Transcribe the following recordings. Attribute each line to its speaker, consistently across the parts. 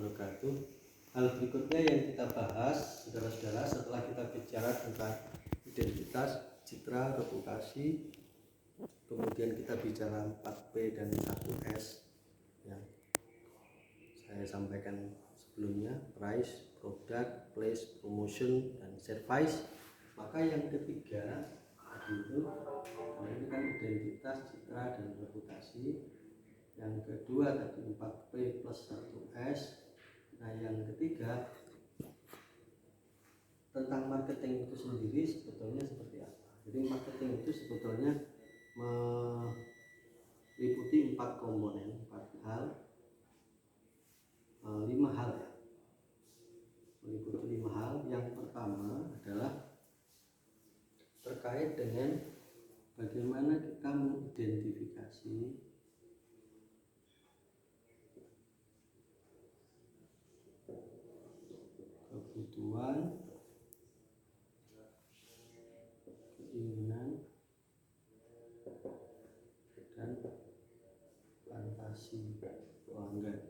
Speaker 1: wabarakatuh. Hal berikutnya yang kita bahas, saudara-saudara, setelah kita bicara tentang identitas, citra, reputasi, kemudian kita bicara 4P dan 1S yang saya sampaikan sebelumnya, price, product, place, promotion, dan service. Maka yang ketiga itu ini kan identitas, citra, dan reputasi. Yang kedua tadi 4P plus 1S. Nah yang ketiga tentang marketing itu sendiri sebetulnya seperti apa. Jadi marketing itu sebetulnya meliputi 4 komponen, 4 hal, 5 hal ya. Meliputi 5 hal. Yang pertama adalah terkait dengan bagaimana kita mengidentifikasi kebutuhan, keinginan, dan fantasi pelanggan.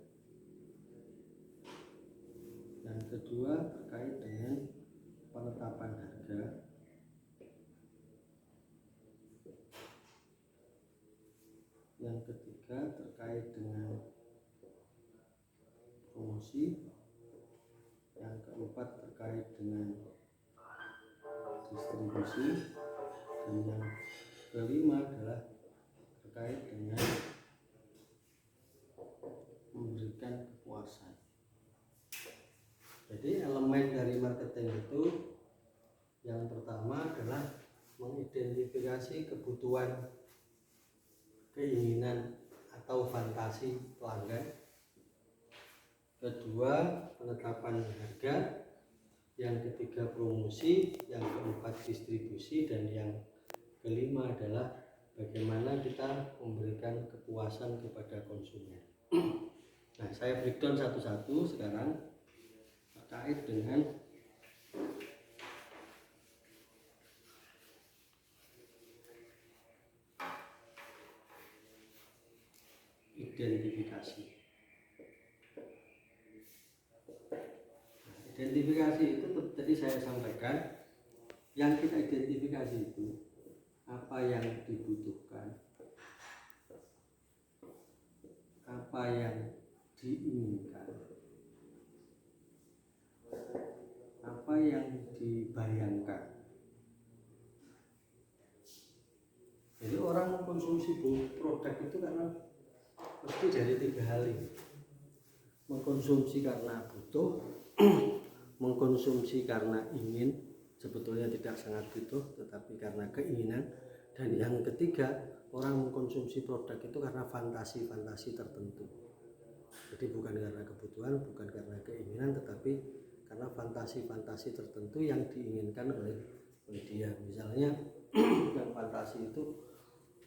Speaker 1: Yang kedua terkait dengan penetapan harga. Yang ketiga terkait dengan promosi. Yang keempat terkait dengan distribusi. Dan yang kelima adalah terkait dengan memberikan kepuasan. Jadi elemen dari marketing itu yang pertama adalah mengidentifikasi kebutuhan, keinginan atau fantasi pelanggan. Kedua, penetapan harga. Yang ketiga, promosi. Yang keempat, distribusi. Dan yang kelima adalah bagaimana kita memberikan kepuasan kepada konsumen. Nah, saya breakdown satu-satu sekarang terkait dengan identifikasi. Identifikasi itu tadi saya sampaikan, yang kita identifikasi itu apa yang dibutuhkan, apa yang diinginkan, apa yang dibayangkan. Jadi orang mengkonsumsi produk itu karena mesti dari 3 hal ini. Mengkonsumsi karena butuh, mengkonsumsi karena ingin, sebetulnya tidak sangat butuh tetapi karena keinginan, dan yang ketiga orang mengkonsumsi produk itu karena fantasi-fantasi tertentu. Jadi bukan karena kebutuhan, bukan karena keinginan, tetapi karena fantasi-fantasi tertentu yang diinginkan oleh dia. Misalnya yang fantasi itu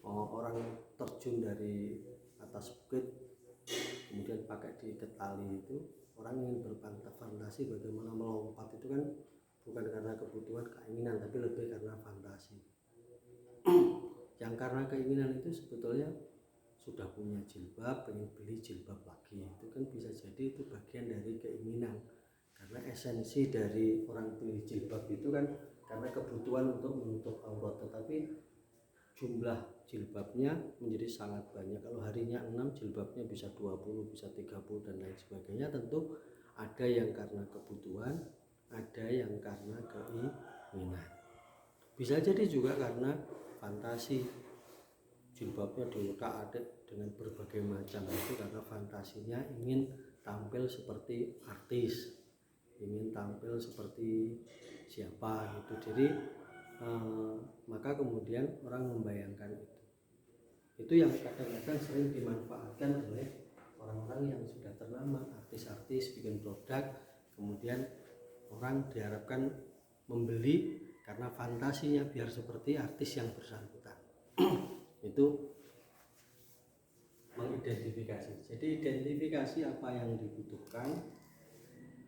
Speaker 1: orang terjun dari atas bukit kemudian pakai diikat tali, itu orang ingin berfantasi bagaimana melompat, itu kan bukan karena kebutuhan, keinginan, tapi lebih karena fantasi. Yang karena keinginan itu sebetulnya sudah punya jilbab, pengen beli jilbab lagi, itu kan bisa jadi itu bagian dari keinginan, karena esensi dari orang beli jilbab itu kan karena kebutuhan untuk menutup aurat, tetapi jumlah jilbabnya menjadi sangat banyak. Kalau harinya 6, jilbabnya bisa 20, bisa 30 dan lain sebagainya. Tentu ada yang karena kebutuhan, ada yang karena keinginan. Bisa jadi juga karena fantasi, jilbabnya diutak-atik dengan berbagai macam, itu karena fantasinya ingin tampil seperti artis, ingin tampil seperti siapa gitu. Jadi maka kemudian orang membayangkan itu yang kadang-kadang sering dimanfaatkan oleh orang-orang yang sudah ternama, artis-artis bikin produk, kemudian orang diharapkan membeli karena fantasinya biar seperti artis yang bersangkutan. Itu mengidentifikasi. Jadi identifikasi apa yang dibutuhkan,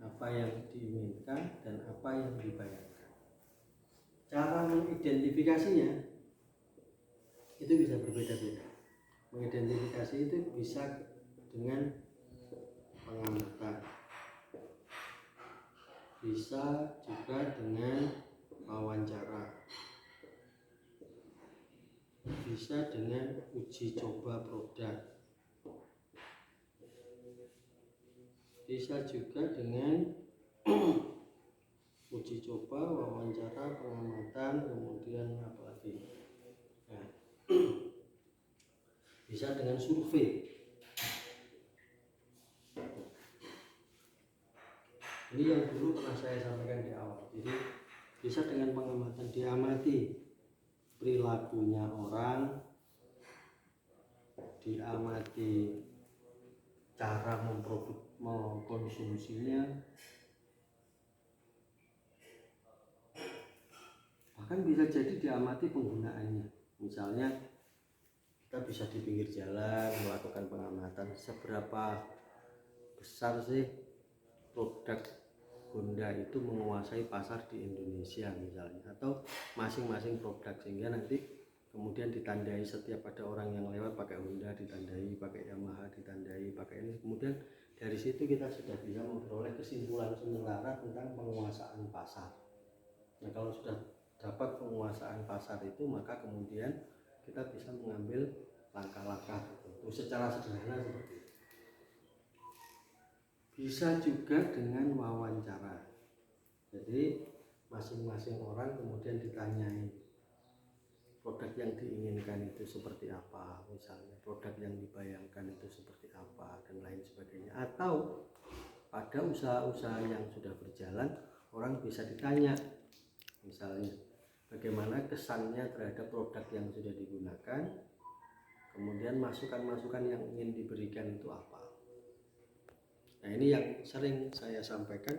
Speaker 1: apa yang diinginkan, dan apa yang dibayangkan. Cara mengidentifikasinya itu bisa berbeda-beda. Mengidentifikasi itu bisa dengan pengamatan, bisa juga dengan wawancara, bisa dengan uji coba produk, bisa juga dengan uji coba, wawancara, pengamatan, kemudian apa lagi? Nah, bisa dengan survei. Ini yang dulu pernah saya sampaikan di awal. Jadi bisa dengan pengamatan, diamati perilakunya orang, diamati cara mengkonsumsinya, bahkan bisa jadi diamati penggunaannya. Misalnya kita bisa di pinggir jalan melakukan pengamatan seberapa besar sih produk Honda itu menguasai pasar di Indonesia misalnya, atau masing-masing produk, sehingga nanti kemudian ditandai setiap ada orang yang lewat pakai Honda ditandai, pakai Yamaha ditandai, pakai ini. Kemudian dari situ kita sudah bisa memperoleh kesimpulan sementara tentang penguasaan pasar. Nah, kalau sudah dapat penguasaan pasar itu, maka kemudian kita bisa mengambil langkah-langkah itu secara sederhana seperti itu. Bisa juga dengan wawancara. Jadi masing-masing orang kemudian ditanyai produk yang diinginkan itu seperti apa, misalnya produk yang dibayangkan itu seperti apa, dan lain sebagainya. Atau pada usaha-usaha yang sudah berjalan, orang bisa ditanya misalnya bagaimana kesannya terhadap produk yang sudah digunakan, kemudian masukan-masukan yang ingin diberikan itu apa. Nah, ini yang sering saya sampaikan,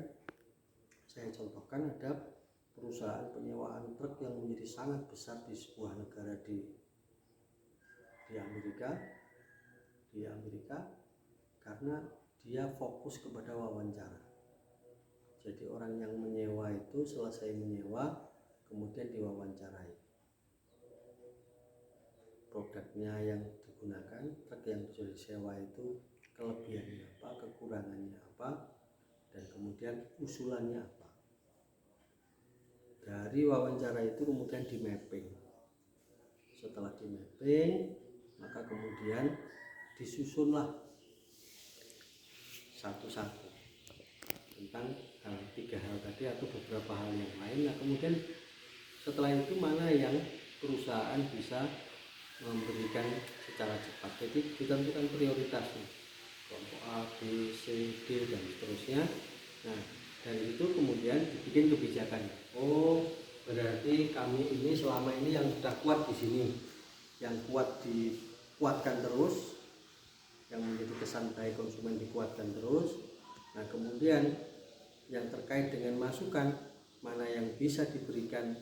Speaker 1: saya contohkan. Ada perusahaan penyewaan truk yang menjadi sangat besar di sebuah negara di Amerika karena dia fokus kepada wawancara. Jadi orang yang menyewa itu selesai menyewa kemudian diwawancarai. Produknya yang digunakan, truk yang sudah disewa itu kelebihannya apa, kekurangannya apa, dan kemudian usulannya apa. Dari wawancara itu kemudian di mapping. Setelah di mapping, maka kemudian disusunlah satu-satu tentang tiga hal tadi atau beberapa hal yang lain. Nah, kemudian setelah itu mana yang perusahaan bisa memberikan secara cepat. Jadi ditentukan prioritasnya, kelompok A, B, C, D, dan seterusnya. Nah, dari itu kemudian dibikin kebijakan. Oh, berarti kami ini selama ini yang sudah kuat di sini, yang kuat dikuatkan terus, yang menjadi kesan baik konsumen dikuatkan terus. Nah, kemudian yang terkait dengan masukan, mana yang bisa diberikan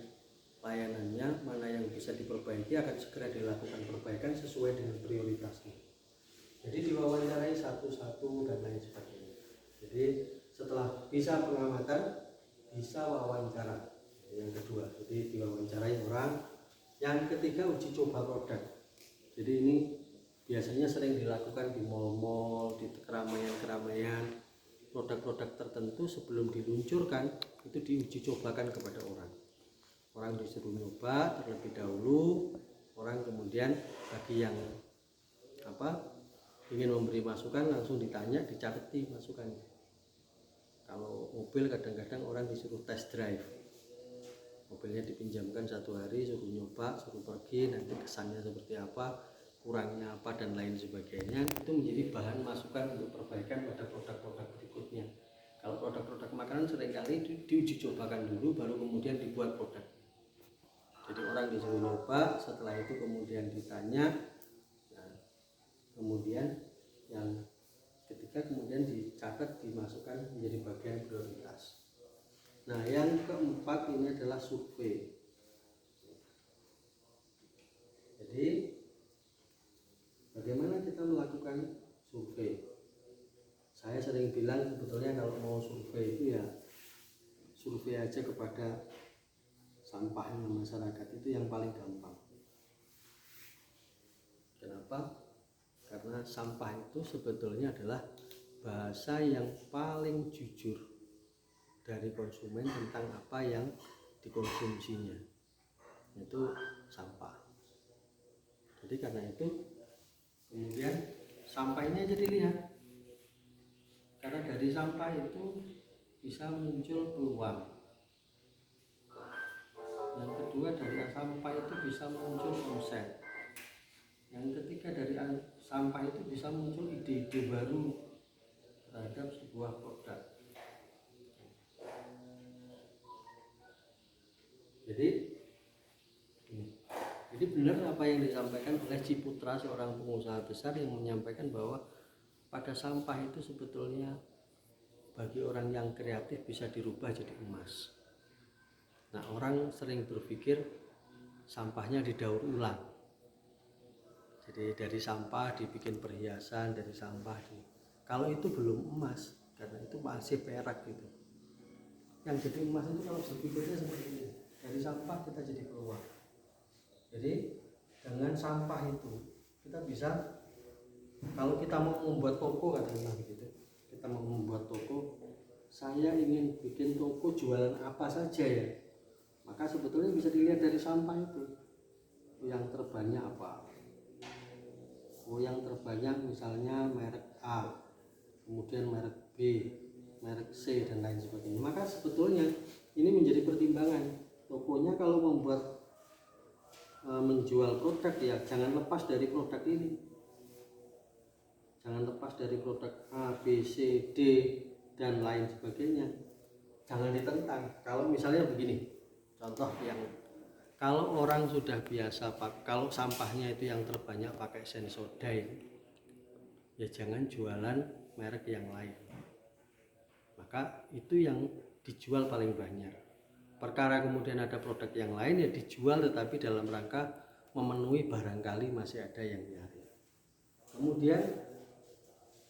Speaker 1: layanannya, mana yang bisa diperbaiki, akan segera dilakukan perbaikan sesuai dengan prioritasnya. Jadi diwawancarai satu-satu dan lain sebagainya. Jadi setelah bisa pengamatan, bisa wawancara. Yang kedua, jadi diwawancarai orang. Yang ketiga, uji coba produk. Jadi ini biasanya sering dilakukan di mal-mal, di keramaian-keramaian. Produk-produk tertentu sebelum diluncurkan itu diuji cobakan kepada orang. Orang disuruh nyoba terlebih dahulu. Orang kemudian bagi yang ingin memberi masukan langsung ditanya, dicatati masukannya. Kalau mobil kadang-kadang orang disuruh test drive, mobilnya dipinjamkan 1 hari, suruh nyoba, suruh pergi, nanti kesannya seperti apa, kurangnya apa, dan lain sebagainya. Itu menjadi bahan masukan untuk perbaikan pada produk-produk berikutnya. Kalau produk-produk makanan seringkali diuji cobakan dulu, baru kemudian dibuat produk. Jadi orang disuruh nyoba, setelah itu kemudian ditanya. Nah, kemudian yang ketiga kemudian dicatat, dimasukkan menjadi bagian prioritas. Nah, yang keempat ini adalah survei. Jadi bagaimana kita melakukan survei? Saya sering bilang sebetulnya kalau mau survei itu ya survei aja kepada sampahnya masyarakat, itu yang paling gampang. Kenapa? Karena sampah itu sebetulnya adalah bahasa yang paling jujur. dari konsumen tentang apa yang dikonsumsinya, itu sampah. Jadi karena itu kemudian sampah ini aja dilihat, karena dari sampah itu bisa muncul peluang. Yang kedua, dari sampah itu bisa muncul omset. Yang ketiga, dari sampah itu bisa muncul ide-ide baru terhadap sebuah produk. Jadi benar apa yang disampaikan oleh Ciputra, seorang pengusaha besar, yang menyampaikan bahwa pada sampah itu sebetulnya bagi orang yang kreatif bisa dirubah jadi emas. Nah, orang sering berpikir sampahnya didaur ulang. Jadi dari sampah dibikin perhiasan, dari sampah kalau itu belum emas, karena itu masih perak gitu. Yang jadi emas itu kalau berpikirnya seperti ini, dari sampah kita jadi peluang. Jadi dengan sampah itu kita bisa, kalau kita mau membuat toko katakanlah begitu, kita mau membuat toko, saya ingin bikin toko jualan apa saja ya, maka sebetulnya bisa dilihat dari sampah itu. Yang terbanyak apa? Yang terbanyak misalnya merek A, kemudian merek B, merek C, dan lain sebagainya. Maka sebetulnya ini menjadi pertimbangan. Tokonya kalau membuat menjual produk, ya jangan lepas dari produk ini. Jangan lepas dari produk A, B, C, D, dan lain sebagainya. Jangan ditentang. Kalau misalnya begini, contoh yang kalau orang sudah biasa kalau sampahnya itu yang terbanyak pakai Sensodyne, ya jangan jualan merek yang lain. Maka itu yang dijual paling banyak. Perkara kemudian ada produk yang lain ya dijual, tetapi dalam rangka memenuhi barangkali masih ada yang nyari. Kemudian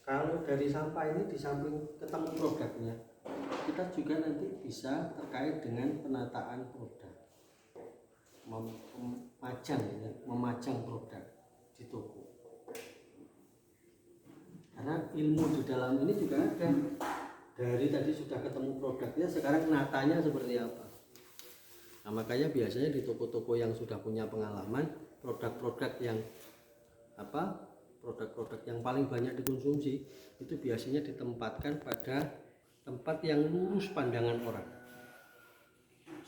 Speaker 1: kalau dari sampah ini, di samping ketemu produknya, kita juga nanti bisa terkait dengan penataan produk, memajang produk di toko. Karena ilmu di dalam ini juga ada. Dari tadi sudah ketemu produknya, sekarang natanya seperti apa. Nah, makanya biasanya di toko-toko yang sudah punya pengalaman, produk-produk yang paling banyak dikonsumsi itu biasanya ditempatkan pada tempat yang lurus pandangan orang.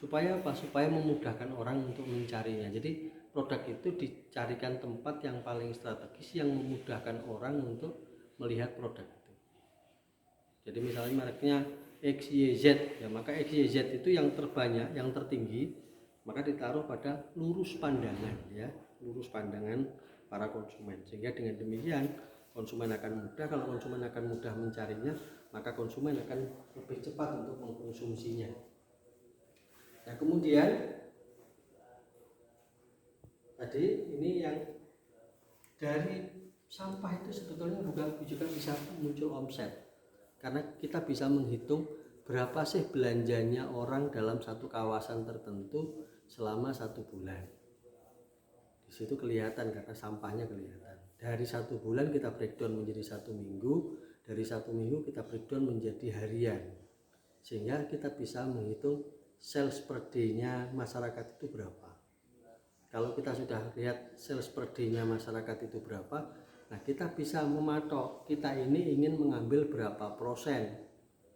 Speaker 1: Supaya apa? Supaya memudahkan orang untuk mencarinya. Jadi produk itu dicarikan tempat yang paling strategis yang memudahkan orang untuk melihat produk itu. Jadi misalnya mereknya XYZ, ya maka XYZ itu yang terbanyak, yang tertinggi, maka ditaruh pada lurus pandangan, ya, lurus pandangan para konsumen. Sehingga dengan demikian konsumen akan mudah, kalau konsumen akan mudah mencarinya, maka konsumen akan lebih cepat untuk mengkonsumsinya. Nah, kemudian tadi ini yang dari sampah itu sebetulnya juga bisa muncul omset. Karena kita bisa menghitung berapa sih belanjanya orang dalam satu kawasan tertentu selama 1 bulan. Di situ kelihatan karena sampahnya kelihatan. Dari 1 bulan kita breakdown menjadi 1 minggu, dari 1 minggu kita breakdown menjadi harian. Sehingga kita bisa menghitung sales per day-nya masyarakat itu berapa. Kalau kita sudah lihat sales per day-nya masyarakat itu berapa, nah kita bisa mematok kita ini ingin mengambil berapa persen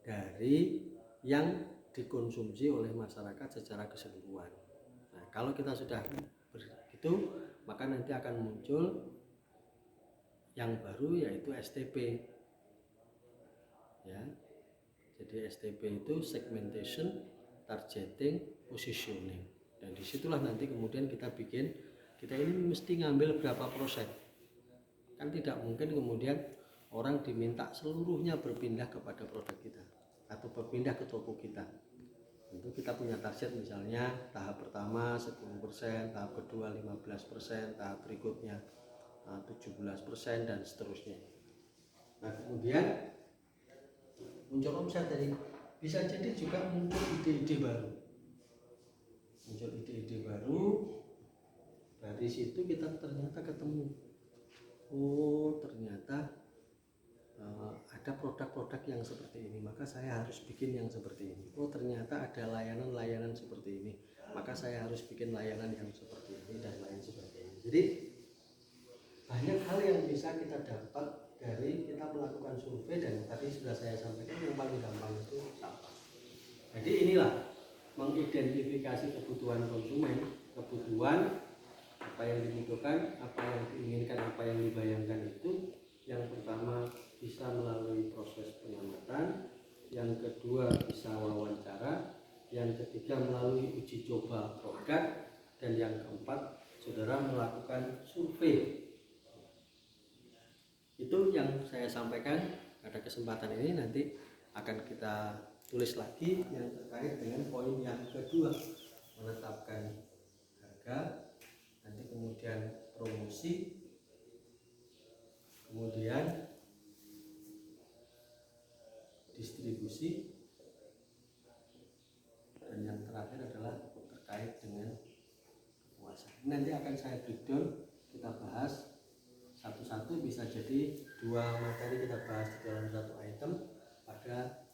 Speaker 1: dari yang dikonsumsi oleh masyarakat secara keseluruhan. Nah, kalau kita sudah begitu, maka nanti akan muncul yang baru, yaitu STP. Ya. Jadi STP itu segmentation, targeting, positioning. Dan disitulah nanti kemudian kita ini mesti ngambil berapa persen. Kan tidak mungkin kemudian orang diminta seluruhnya berpindah kepada produk kita atau berpindah ke toko kita. Tentu kita punya target, misalnya tahap pertama 10%, tahap kedua 15%, tahap berikutnya 17% dan seterusnya. Nah, kemudian muncul omset tadi, bisa jadi juga muncul ide-ide baru. Dari situ kita ternyata ketemu, ternyata ada produk-produk yang seperti ini, maka saya harus bikin yang seperti ini. Oh ternyata ada layanan-layanan seperti ini, maka saya harus bikin layanan yang seperti ini dan lain sebagainya. Jadi banyak hal yang bisa kita dapat dari kita melakukan survei, dan tadi sudah saya sampaikan yang paling gampang itu apa. Jadi inilah mengidentifikasi kebutuhan konsumen, kebutuhan apa yang dibutuhkan, apa yang diinginkan, apa yang dibayangkan itu. Yang pertama bisa melalui proses pengamatan, yang kedua bisa wawancara, yang ketiga melalui uji coba produk, dan yang keempat saudara melakukan survei. Itu yang saya sampaikan pada kesempatan ini. Nanti akan kita tulis lagi yang terkait dengan poin yang kedua, menetapkan harga, nanti kemudian promosi, kemudian distribusi, dan yang terakhir adalah terkait dengan kepuasan. Nanti akan saya breakdown, kita bahas satu-satu, bisa jadi 2 materi kita bahas di dalam satu item pada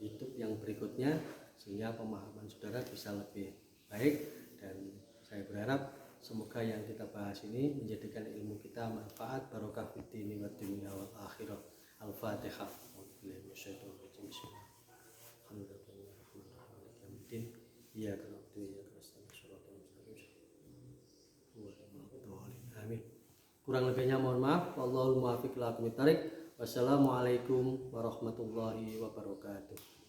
Speaker 1: YouTube yang berikutnya, sehingga pemahaman saudara bisa lebih baik. Dan saya berharap semoga yang kita bahas ini menjadikan ilmu kita manfaat, barokah fid dini wad dunya wal akhirah. Al-Fatihah. Amin. Kurang lebihnya mohon maaf. Wallahul muwaffiq ila aqwamit thoriq. Wassalamualaikum warahmatullahi wabarakatuh.